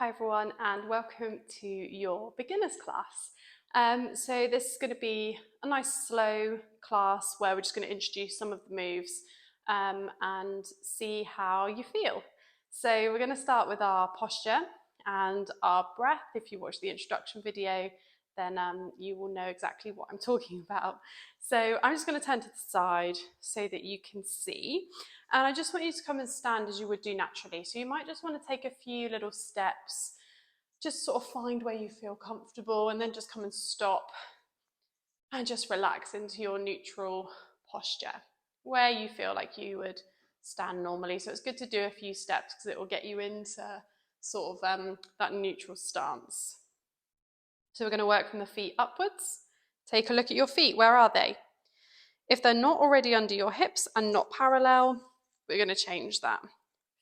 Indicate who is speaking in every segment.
Speaker 1: Hi everyone, and welcome to your beginners class. So this is going to be a nice slow class where we're just going to introduce some of the moves and see how you feel. So we're going to start with our posture and our breath. If you watch the introduction video, then you will know exactly what I'm talking about. So I'm just going to turn to the side so that you can see. And I just want you to come and stand as you would do naturally. So you might just want to take a few little steps, just sort of find where you feel comfortable and then just come and stop and just relax into your neutral posture where you feel like you would stand normally. So it's good to do a few steps because it will get you into sort of that neutral stance. So we're going to work from the feet upwards. Take a look at your feet. Where are they? If they're not already under your hips and not parallel, we're going to change that.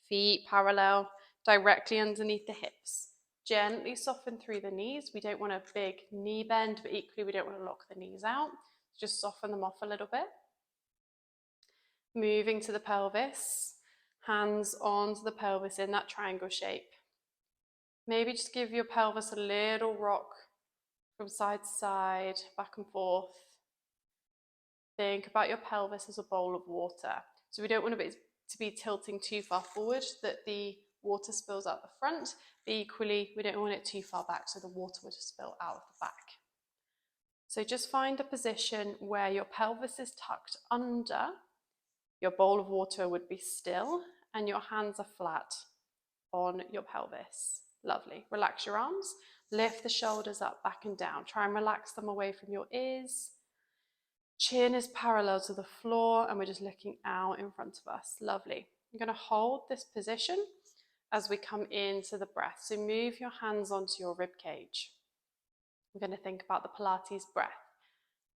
Speaker 1: Feet parallel, directly underneath the hips. Gently soften through the knees. We don't want a big knee bend, but equally we don't want to lock the knees out. Just soften them off a little bit. Moving to the pelvis, hands onto the pelvis in that triangle shape. Maybe just give your pelvis a little rock from side to side, back and forth. Think about your pelvis as a bowl of water. So we don't want to be tilting too far forward that the water spills out the front, but equally we don't want it too far back so the water would spill out of the back. So just find a position where your pelvis is tucked under, your bowl of water would be still, and your hands are flat on your pelvis. Lovely. Relax your arms, lift the shoulders up, back and down. Try and relax them away from your ears. Chin is parallel to the floor and we're just looking out in front of us. Lovely. I'm going to hold this position as we come into the breath. So move your hands onto your rib cage. We're going to think about the Pilates breath.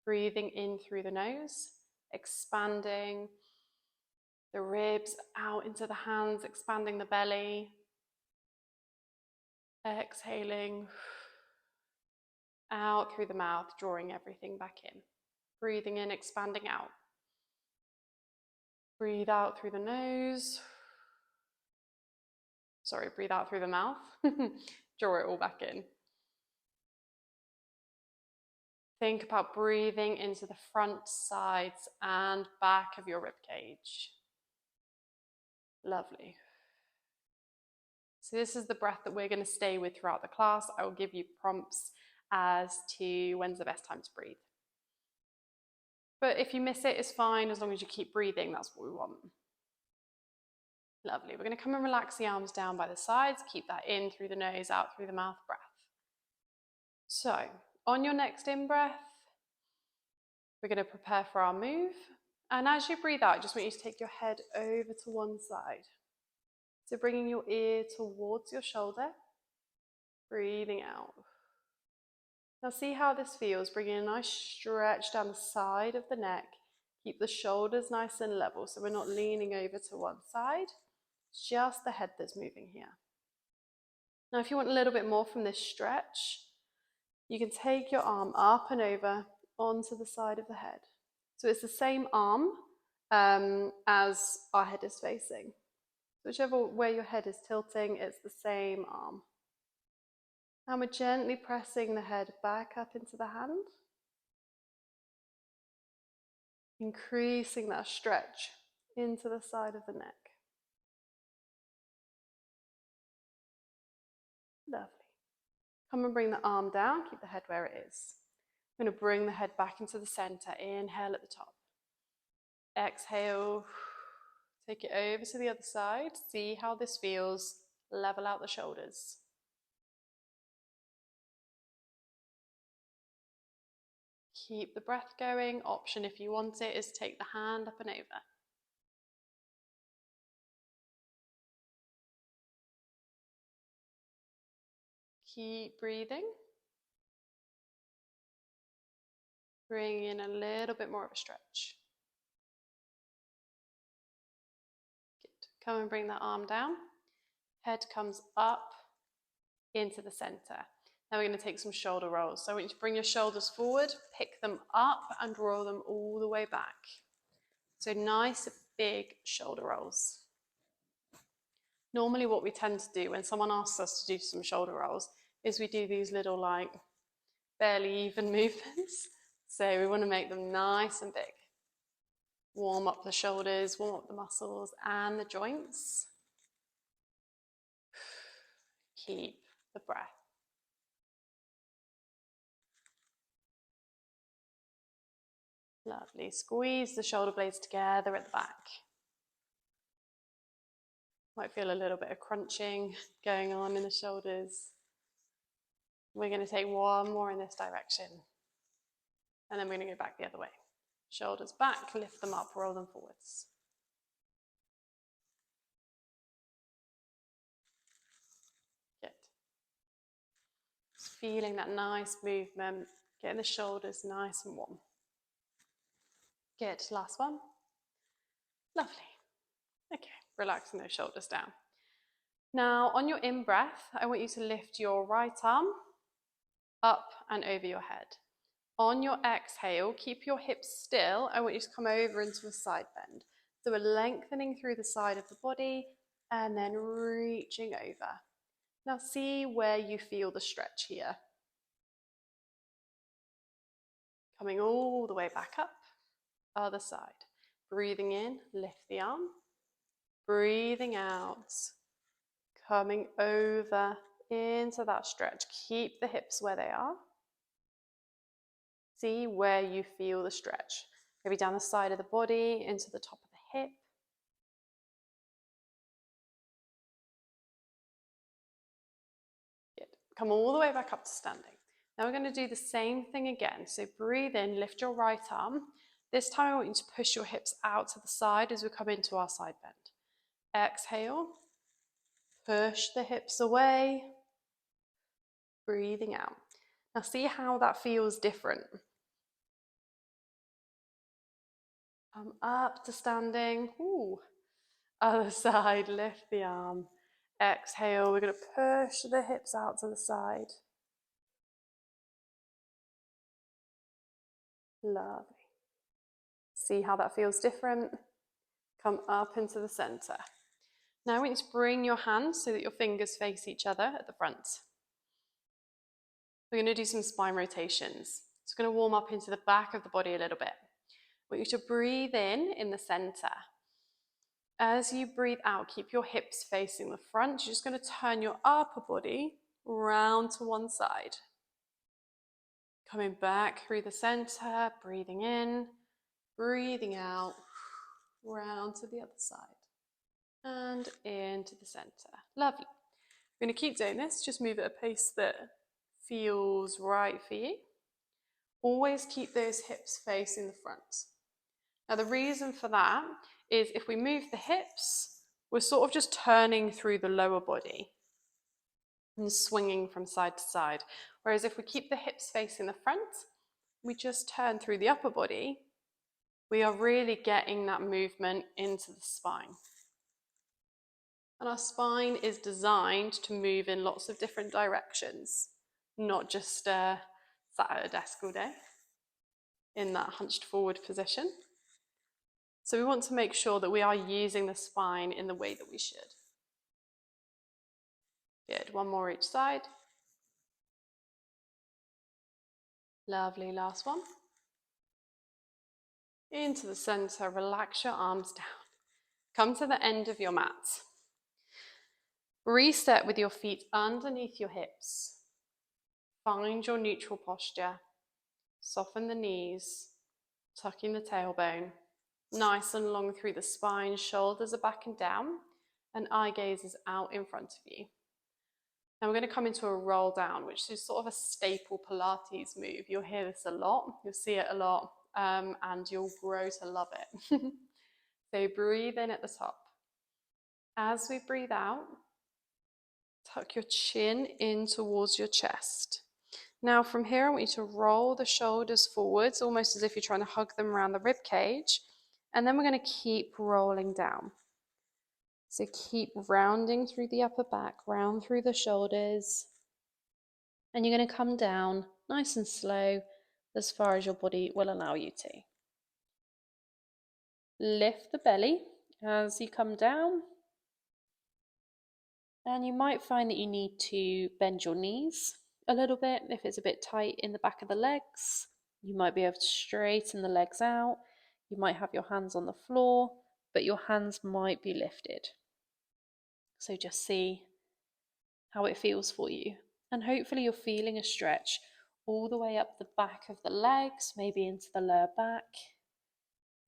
Speaker 1: Breathing in through the nose, expanding the ribs out into the hands, expanding the belly. Exhaling out through the mouth, drawing everything back in. Breathing in, expanding out. Breathe out through the nose. Sorry, breathe out through the mouth. Draw it all back in. Think about breathing into the front, sides, and back of your rib cage. Lovely. So this is the breath that we're going to stay with throughout the class. I will give you prompts as to when's the best time to breathe. But if you miss it, it's fine, as long as you keep breathing, that's what we want. Lovely. We're going to come and relax the arms down by the sides, keep that in through the nose, out through the mouth breath. So, on your next in-breath, we're going to prepare for our move. And as you breathe out, I just want you to take your head over to one side. So bringing your ear towards your shoulder, breathing out. Now see how this feels, bringing a nice stretch down the side of the neck. Keep the shoulders nice and level so we're not leaning over to one side. It's just the head that's moving here. Now if you want a little bit more from this stretch, you can take your arm up and over onto the side of the head. So it's the same arm as our head is facing. So whichever way your head is tilting, it's the same arm. And we're gently pressing the head back up into the hand. Increasing that stretch into the side of the neck. Lovely. Come and bring the arm down, keep the head where it is. I'm going to bring the head back into the center. Inhale at the top. Exhale. Take it over to the other side. See how this feels. Level out the shoulders. Keep the breath going. Option, if you want it, is to take the hand up and over. Keep breathing. Bring in a little bit more of a stretch. Good. Come and bring that arm down. Head comes up into the center. Now we're going to take some shoulder rolls. So I want you to bring your shoulders forward, pick them up and roll them all the way back. So nice big shoulder rolls. Normally what we tend to do when someone asks us to do some shoulder rolls is we do these little like barely even movements. So we want to make them nice and big. Warm up the shoulders, warm up the muscles and the joints. Keep the breath. Lovely. Squeeze the shoulder blades together at the back. Might feel a little bit of crunching going on in the shoulders. We're going to take one more in this direction. And then we're going to go back the other way. Shoulders back, lift them up, roll them forwards. Good. Just feeling that nice movement, getting the shoulders nice and warm. Good, last one. Lovely. Okay, relaxing those shoulders down. Now, on your in-breath, I want you to lift your right arm up and over your head. On your exhale, keep your hips still. I want you to come over into a side bend. So we're lengthening through the side of the body and then reaching over. Now see where you feel the stretch here. Coming all the way back up, other side. Breathing in, lift the arm. Breathing out, coming over into that stretch. Keep the hips where they are. See where you feel the stretch. Maybe down the side of the body, into the top of the hip. Good. Come all the way back up to standing. Now we're going to do the same thing again. So breathe in, lift your right arm. This time I want you to push your hips out to the side as we come into our side bend. Exhale, push the hips away, breathing out. Now see how that feels different. Come up to standing. Ooh. Other side, lift the arm. Exhale, we're going to push the hips out to the side. Lovely. See how that feels different? Come up into the center. Now I want you to bring your hands so that your fingers face each other at the front. We're going to do some spine rotations. It's going to warm up into the back of the body a little bit. I want you to breathe in the center. As you breathe out, keep your hips facing the front. You're just going to turn your upper body round to one side. Coming back through the center, breathing in, breathing out, round to the other side. And into the center. Lovely. We're going to keep doing this. Just move at a pace that feels right for you. Always keep those hips facing the front. Now the reason for that is if we move the hips, we're sort of just turning through the lower body and swinging from side to side. Whereas if we keep the hips facing the front, we just turn through the upper body, we are really getting that movement into the spine. And our spine is designed to move in lots of different directions, not just sat at a desk all day in that hunched forward position. So we want to make sure that we are using the spine in the way that we should. Good, one more each side. Lovely, last one. Into the center, relax your arms down. Come to the end of your mat. Reset with your feet underneath your hips. Find your neutral posture. Soften the knees, tucking the tailbone. Nice and long through the spine, shoulders are back and down, and eye gaze is out in front of you. Now we're going to come into a roll down, which is sort of a staple Pilates move. You'll hear this a lot, you'll see it a lot, and you'll grow to love it. So breathe in at the top. As we breathe out, tuck your chin in towards your chest. Now from here, I want you to roll the shoulders forwards, almost as if you're trying to hug them around the rib cage. And then we're going to keep rolling down. So keep rounding through the upper back, round through the shoulders. And you're going to come down nice and slow as far as your body will allow you to. Lift the belly as you come down.
Speaker 2: And you might find that you need to bend your knees a little bit if it's a bit tight in the back of the legs. You might be able to straighten the legs out. You might have your hands on the floor, but your hands might be lifted. So just see how it feels for you. And hopefully you're feeling a stretch all the way up the back of the legs, maybe into the lower back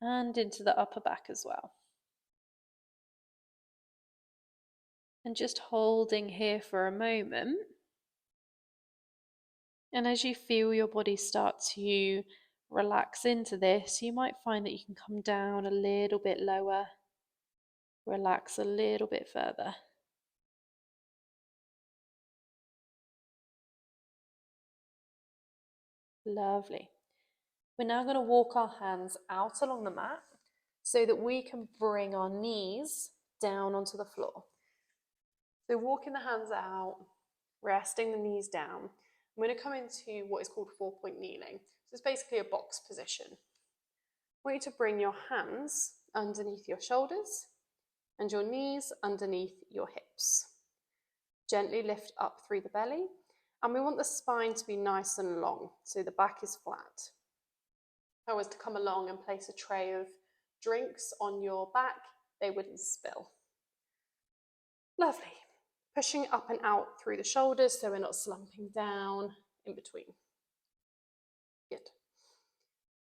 Speaker 2: and into the upper back as well. And just holding here for a moment. And as you feel your body start to relax into this, you might find that you can come down a little bit lower, relax a little bit further. Lovely. We're now going to walk our hands out along the mat so that we can bring our knees down onto the floor. So walking the hands out, resting the knees down. I'm going to come into what is called 4-point kneeling. So it's basically a box position. I want you to bring your hands underneath your shoulders and your knees underneath your hips. Gently lift up through the belly, and we want the spine to be nice and long, so the back is flat. If I was to come along and place a tray of drinks on your back, they wouldn't spill. Lovely. Pushing up and out through the shoulders so we're not slumping down in between. Good.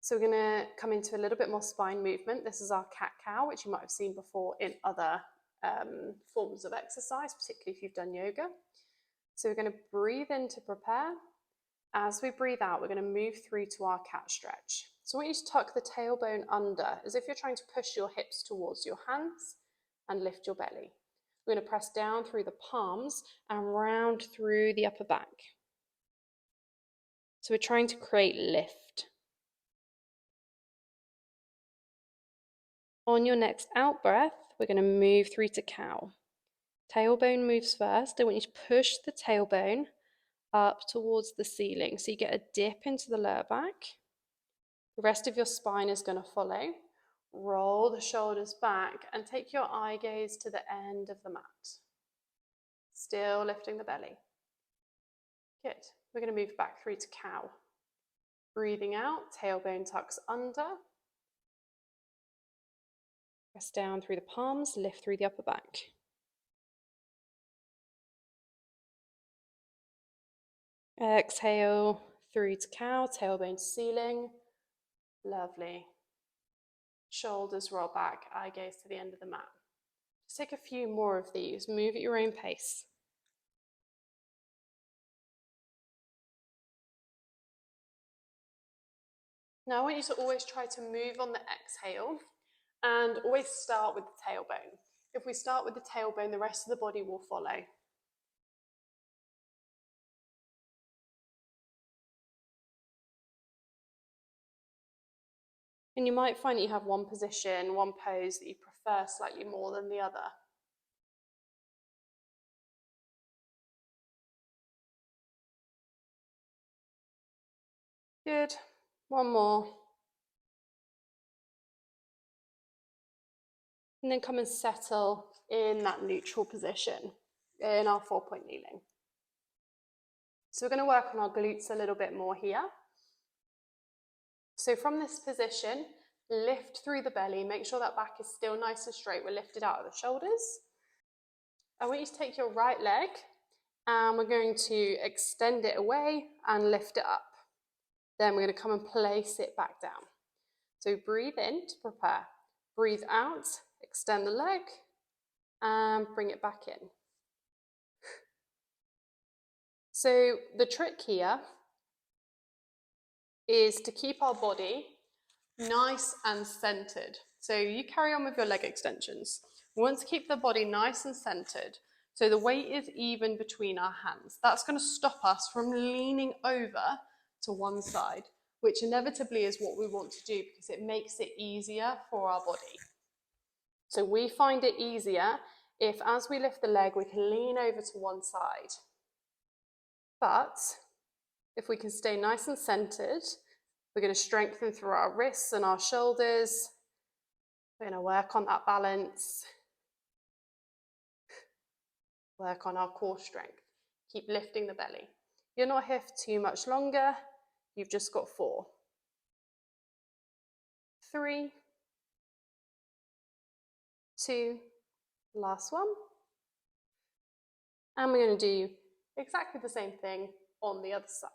Speaker 2: So we're going to come into a little bit more spine movement. This is our cat-cow, which you might have seen before in other forms of exercise, particularly if you've done yoga. So we're going to breathe in to prepare. As we breathe out, we're going to move through to our cat stretch. So I want you to tuck the tailbone under as if you're trying to push your hips towards your hands and lift your belly. We're going to press down through the palms and round through the upper back. So we're trying to create lift. On your next out breath, we're going to move through to cow. Tailbone moves first. I want you to push the tailbone up towards the ceiling. So you get a dip into the lower back. The rest of your spine is going to follow. Roll the shoulders back and take your eye gaze to the end of the mat. Still lifting the belly. Good. We're going to move back through to cow. Breathing out, tailbone tucks under. Press down through the palms, lift through the upper back. Exhale through to cow, tailbone to ceiling. Lovely. Shoulders roll back, eye gaze to the end of the mat. Just take a few more of these. Move at your own pace. Now I want you to always try to move on the exhale and always start with the tailbone. If we start with the tailbone, the rest of the body will follow. And you might find that you have one position, one pose that you prefer slightly more than the other. Good. One more. And then come and settle in that neutral position in our 4-point kneeling. So we're going to work on our glutes a little bit more here. So from this position, lift through the belly. Make sure that back is still nice and straight. We're lifted out of the shoulders. I want you to take your right leg and we're going to extend it away and lift it up. Then we're going to come and place it back down. So breathe in to prepare. Breathe out, extend the leg and bring it back in. So the trick here is to keep our body nice and centered. So you carry on with your leg extensions. We want to keep the body nice and centered so the weight is even between our hands. That's going to stop us from leaning over to one side, which inevitably is what we want to do because it makes it easier for our body. So we find it easier if, as we lift the leg, we can lean over to one side. But if we can stay nice and centered, we're going to strengthen through our wrists and our shoulders. We're going to work on that balance.
Speaker 1: work on our core strength. Keep lifting the belly. You're not here for too much longer. You've just got 4, 3, 2, last one. And we're going to do exactly the same thing on the other side.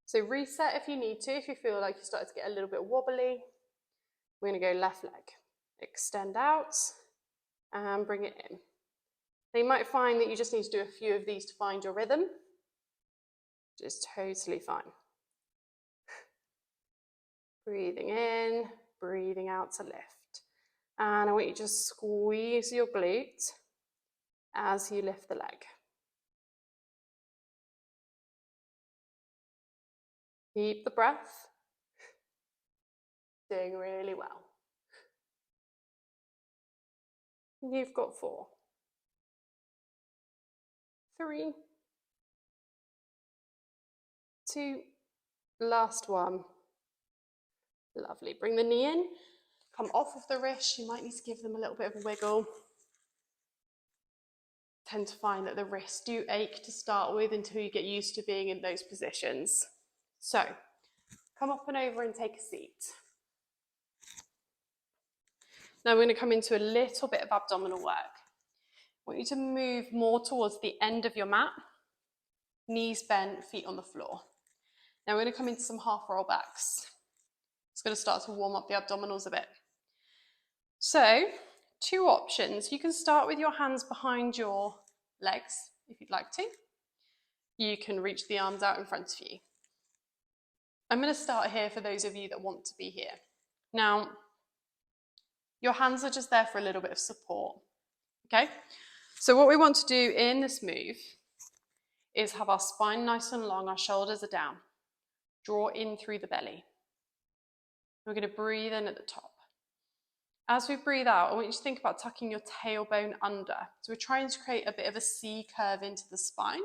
Speaker 1: So reset if you need to, if you feel like you started to get a little bit wobbly. We're going to go left leg. Extend out and bring it in. Now you might find that you just need to do a few of these to find your rhythm. Which is totally fine. Breathing in, breathing out to lift. And I want you to just squeeze your glute as you lift the leg. Keep the breath. Doing really well. You've got 4, 3, 2, last one. Lovely. Bring the knee in. Come off of the wrist. You might need to give them a little bit of a wiggle. Tend to find that the wrists do ache to start with until you get used to being in those positions. So, come up and over and take a seat. Now we're going to come into a little bit of abdominal work. I want you to move more towards the end of your mat. Knees bent, feet on the floor. Now we're going to come into some half roll backs. It's going to start to warm up the abdominals a bit. So, 2 options. You can start with your hands behind your legs, if you'd like to. You can reach the arms out in front of you. I'm going to start here for those of you that want to be here. Now, your hands are just there for a little bit of support, okay? So what we want to do in this move is have our spine nice and long, our shoulders are down. Draw in through the belly. We're going to breathe in at the top. As we breathe out, I want you to think about tucking your tailbone under. So we're trying to create a bit of a C curve into the spine.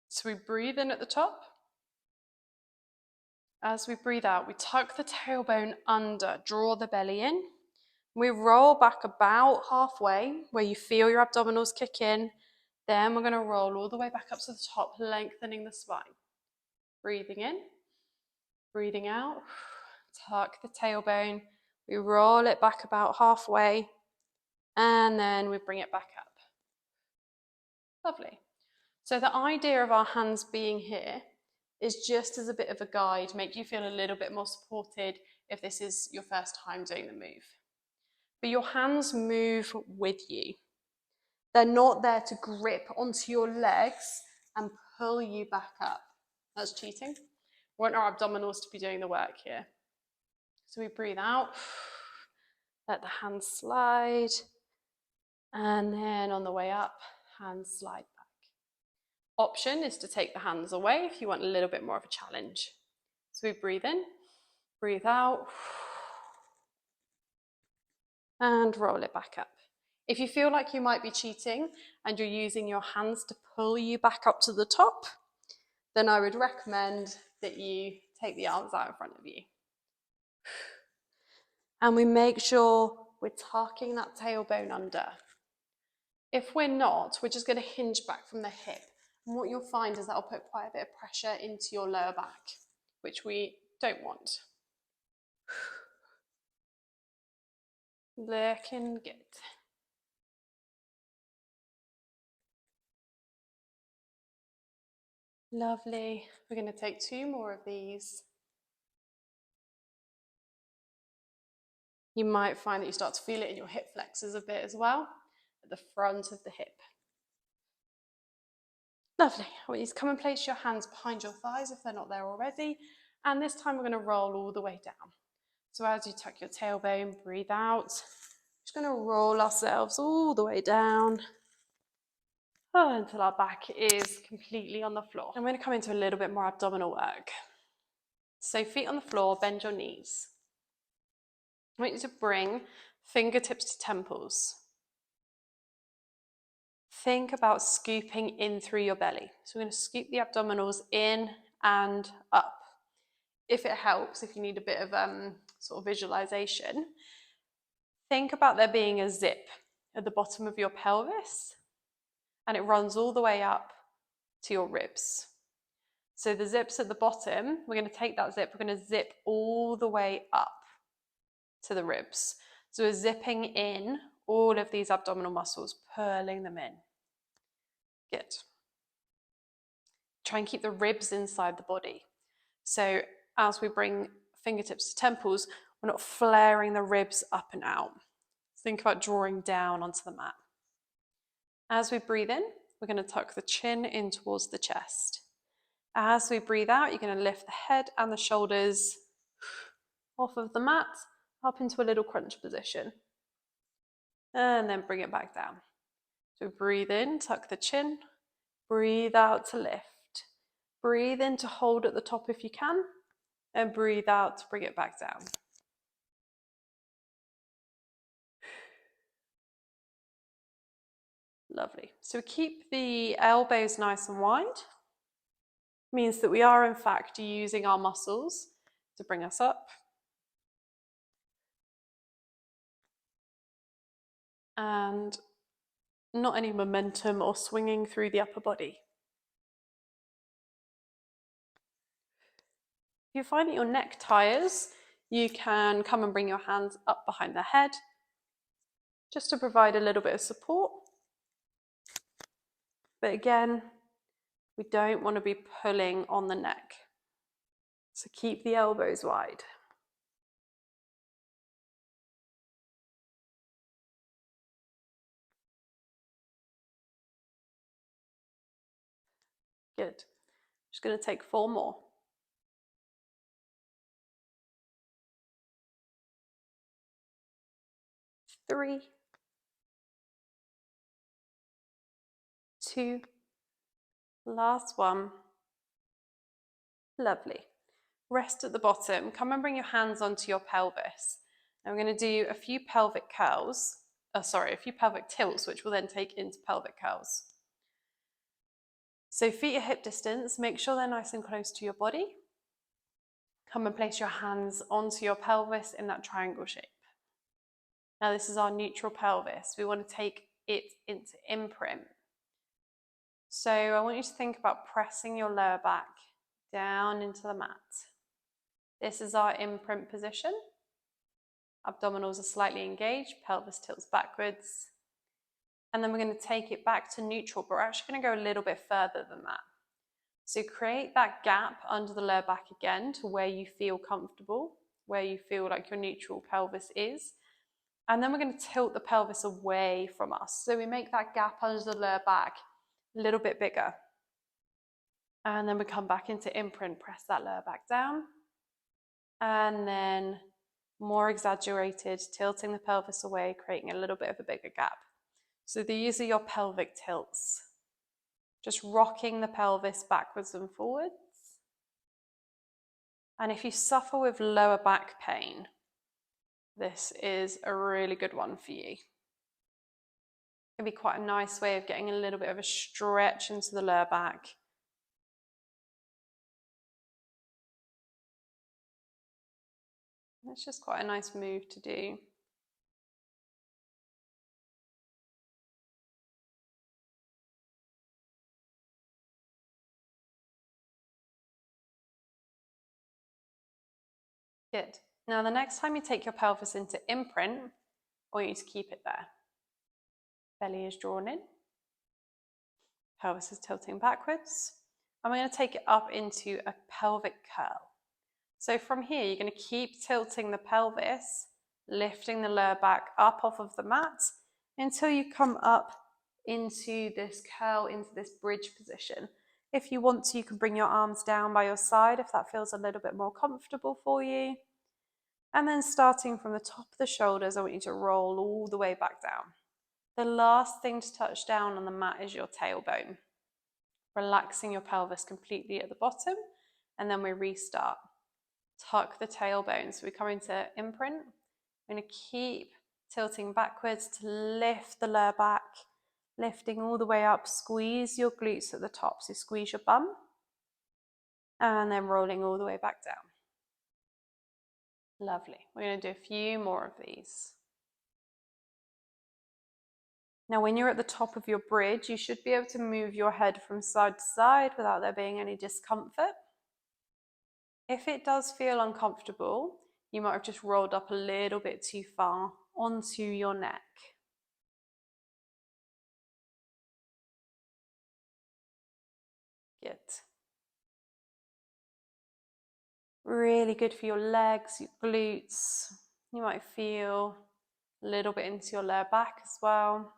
Speaker 1: So we breathe in at the top. As we breathe out, we tuck the tailbone under, draw the belly in. We roll back about halfway where you feel your abdominals kick in. Then we're going to roll all the way back up to the top, lengthening the spine. Breathing in, breathing out. Tuck the tailbone. We roll it back about halfway. And then we bring it back up. Lovely. So the idea of our hands being here is just as a bit of a guide, make you feel a little bit more supported if this is your first time doing the move. But your hands move with you. They're not there to grip onto your legs and pull you back up. That's cheating. We want our abdominals to be doing the work here. So we breathe out, let the hands slide, and then on the way up, hands slide back. Option is to take the hands away if you want a little bit more of a challenge. So we breathe in, breathe out, and roll it back up. If you feel like you might be cheating and you're using your hands to pull you back up to the top, then I would recommend that you take the arms out in front of you. And we make sure we're tucking that tailbone under. If we're not, we're just going to hinge back from the hip. And what you'll find is that will put quite a bit of pressure into your lower back, which we don't want. Looking good. Lovely. We're going to take 2 more of these. You might find that you start to feel it in your hip flexors a bit as well, at the front of the hip. Lovely. I want you to come and place your hands behind your thighs if they're not there already. And this time we're going to roll all the way down. So as you tuck your tailbone, breathe out. Just going to roll ourselves all the way down until our back is completely on the floor. I'm going to come into a little bit more abdominal work. So feet on the floor, bend your knees. I want you to bring fingertips to temples. Think about scooping in through your belly. So we're going to scoop the abdominals in and up. If it helps, if you need a bit of sort of visualization, think about there being a zip. at the bottom of your pelvis, and it runs all the way up to your ribs. So the zip's at the bottom. We're going to take that zip, we're going to zip all the way up to the ribs. So we're zipping in all of these abdominal muscles, pulling them in. Good. Try and keep the ribs inside the body. So as we bring fingertips to temples, we're not flaring the ribs up and out. Think about drawing down onto the mat. As we breathe in, we're going to tuck the chin in towards the chest. As we breathe out, you're going to lift the head and the shoulders off of the mat, up into a little crunch position. And then bring it back down. So breathe in, tuck the chin. Breathe out to lift. Breathe in to hold at the top if you can. And breathe out to bring it back down. Lovely. So keep the elbows nice and wide. Means that we are in fact using our muscles to bring us up. And not any momentum or swinging through the upper body. If you find that your neck tires, you can come and bring your hands up behind the head, just to provide a little bit of support. But again, we don't want to be pulling on the neck. So keep the elbows wide. Good. Just going to take 4 more. 3, 2, last one. Lovely. Rest at the bottom. Come and bring your hands onto your pelvis. And we're going to do a few pelvic curls. A few pelvic tilts, which will then take into pelvic curls. So feet at hip distance, make sure they're nice and close to your body. Come and place your hands onto your pelvis in that triangle shape. Now this is our neutral pelvis. We want to take it into imprint. So I want you to think about pressing your lower back down into the mat. This is our imprint position. Abdominals are slightly engaged, pelvis tilts backwards. And then we're going to take it back to neutral, but we're actually going to go a little bit further than that. So create that gap under the lower back again to where you feel comfortable, where you feel like your neutral pelvis is. And then we're going to tilt the pelvis away from us. So we make that gap under the lower back a little bit bigger. And then we come back into imprint, press that lower back down. And then more exaggerated, tilting the pelvis away, creating a little bit of a bigger gap. So these are your pelvic tilts. Just rocking the pelvis backwards and forwards. And if you suffer with lower back pain, this is a really good one for you. It can be quite a nice way of getting a little bit of a stretch into the lower back. It's just quite a nice move to do. Good. Now the next time you take your pelvis into imprint, I want you to keep it there. Belly is drawn in. Pelvis is tilting backwards. And we're going to take it up into a pelvic curl. So from here, you're going to keep tilting the pelvis, lifting the lower back up off of the mat until you come up into this curl, into this bridge position. If you want to, you can bring your arms down by your side if that feels a little bit more comfortable for you. And then starting from the top of the shoulders, I want you to roll all the way back down. The last thing to touch down on the mat is your tailbone. Relaxing your pelvis completely at the bottom, and then we restart. Tuck the tailbone. So we come into imprint. We're going to keep tilting backwards to lift the lower back, lifting all the way up. Squeeze your glutes at the top. So squeeze your bum, and then rolling all the way back down. Lovely. We're going to do a few more of these. Now, when you're at the top of your bridge, you should be able to move your head from side to side without there being any discomfort. If it does feel uncomfortable, you might have just rolled up a little bit too far onto your neck. Good. Really good for your legs, your glutes. You might feel a little bit into your lower back as well.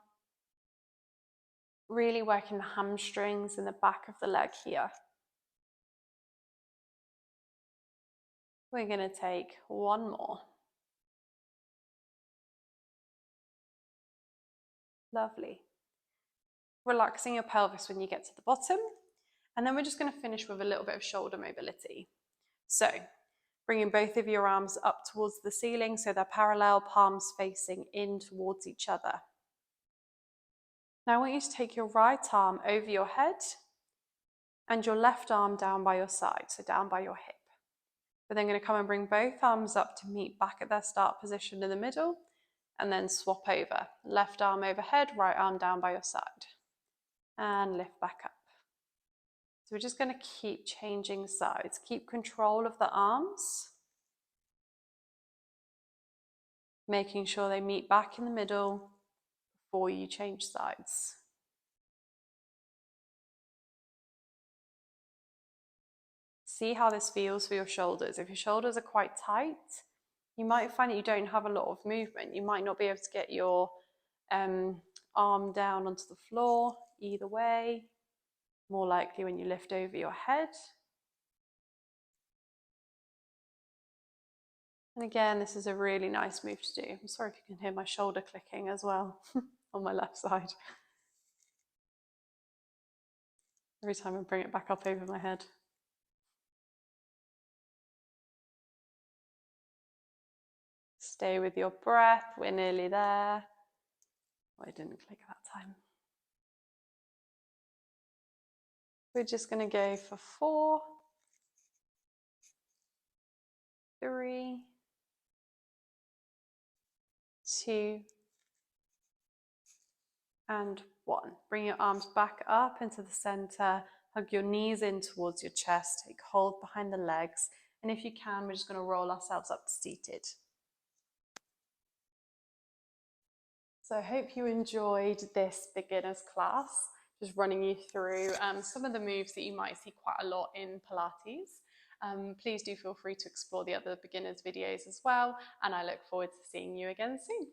Speaker 1: Really working the hamstrings in the back of the leg here. We're going to take one more. Lovely. Relaxing your pelvis when you get to the bottom. And then we're just going to finish with a little bit of shoulder mobility. So, bringing both of your arms up towards the ceiling so they're parallel, palms facing in towards each other. Now I want you to take your right arm over your head and your left arm down by your side, so down by your hip. We're then going to come and bring both arms up to meet back at their start position in the middle, and then swap over. Left arm overhead, right arm down by your side. And lift back up. So we're just going to keep changing sides. Keep control of the arms. Making sure they meet back in the middle before you change sides. See how this feels for your shoulders. If your shoulders are quite tight, you might find that you don't have a lot of movement. You might not be able to get your arm down onto the floor either way. More likely when you lift over your head. And again, this is a really nice move to do. I'm sorry if you can hear my shoulder clicking as well on my left side. Every time I bring it back up over my head. Stay with your breath, we're nearly there. Oh, I didn't click that time. We're just going to go for 4, 3, 2, and 1. Bring your arms back up into the center, hug your knees in towards your chest, take hold behind the legs, and if you can, we're just going to roll ourselves up to seated. So I hope you enjoyed this beginner's class, just running you through some of the moves that you might see quite a lot in Pilates. Please do feel free to explore the other beginners videos as well, and I look forward to seeing you again soon.